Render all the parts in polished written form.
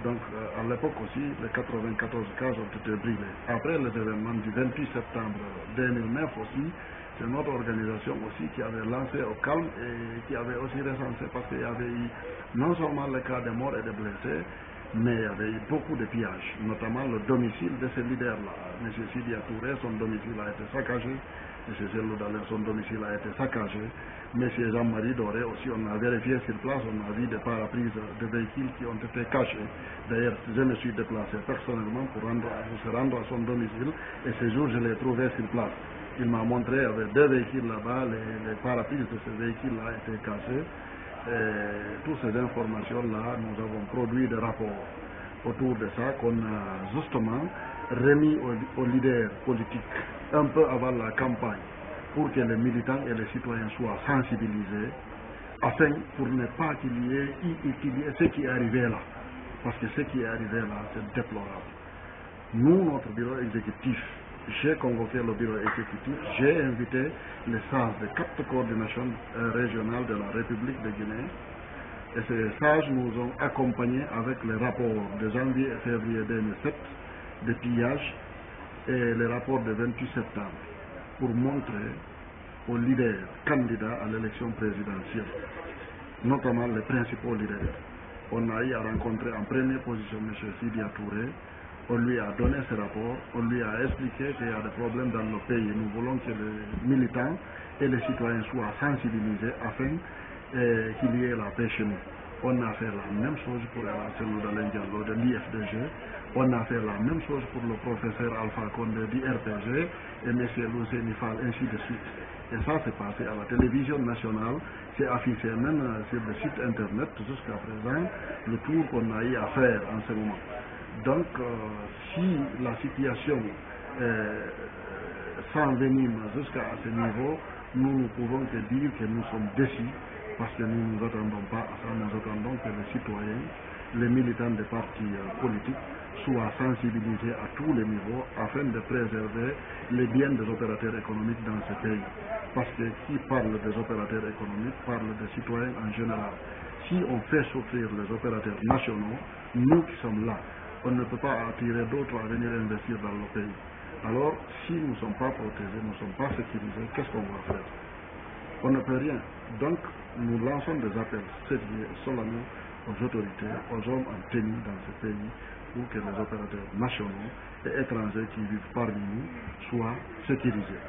Donc à l'époque aussi, les 94 cases ont été brûlées. Après les événements du 28 septembre 2009 aussi, c'est notre organisation aussi qui avait lancé au calme et qui avait aussi recensé parce qu'il y avait eu non seulement le cas de morts et de blessés, mais il y avait eu beaucoup de pillages, notamment le domicile de ce leader-là. M. Sidia Touré, son domicile a été saccagé. M. Zelou Daler, son domicile a été saccagé. M. Jean-Marie Doré aussi, on a vérifié sur place, on a vu des paraprises de véhicules qui ont été cachés. D'ailleurs, je me suis déplacé personnellement pour se rendre à son domicile et ce jour, je l'ai trouvé sur place. Il m'a montré, il y avait deux véhicules là-bas, les paraprises de ces véhicules-là étaient cachés. Et toutes ces informations-là, nous avons produit des rapports autour de ça qu'on a justement remis aux leaders politiques un peu avant la campagne pour que les militants et les citoyens soient sensibilisés afin pour ne pas qu'il y ait ce qui est arrivé là. Parce que ce qui est arrivé là, c'est déplorable. Nous, notre bureau exécutif, j'ai convoqué le bureau exécutif, j'ai invité les sages de 4 coordinations régionales de la République de Guinée. Et ces sages nous ont accompagnés avec les rapports de janvier et février 2007 de pillage et les rapports de 28 septembre pour montrer aux leaders candidats à l'élection présidentielle, notamment les principaux leaders. On a eu à rencontrer en première position M. Sidia Touré. On lui a donné ce rapport, on lui a expliqué qu'il y a des problèmes dans le pays. Nous voulons que les militants et les citoyens soient sensibilisés afin qu'il y ait la paix chez nous. On a fait la même chose pour Selou Dalein Diallo de l'IFDG, on a fait la même chose pour le professeur Alpha Condé du RPG et M. Lousseni Fall, ainsi de suite. Et ça s'est passé à la télévision nationale, c'est affiché même sur le site internet jusqu'à présent, le tour qu'on a eu à faire en ce moment. Donc, si la situation s'envenime jusqu'à ce niveau, nous ne pouvons que dire que nous sommes déçus parce que nous ne nous attendons pas à ça. Nous attendons que les citoyens, les militants des partis politiques soient sensibilisés à tous les niveaux afin de préserver les biens des opérateurs économiques dans ce pays. Parce que qui parle des opérateurs économiques parle des citoyens en général. Si on fait souffrir les opérateurs nationaux, nous qui sommes là, on ne peut pas attirer d'autres à venir investir dans le pays. Alors, si nous ne sommes pas protégés, nous ne sommes pas sécurisés, qu'est-ce qu'on va faire? On ne peut rien. Donc, nous lançons des appels sérieux, solennels aux autorités, aux hommes en tenue dans ce pays, pour que les opérateurs nationaux et étrangers qui vivent parmi nous soient sécurisés.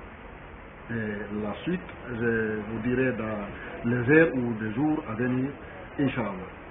Et la suite, je vous dirai dans les heures ou des jours à venir, Inch'Allah.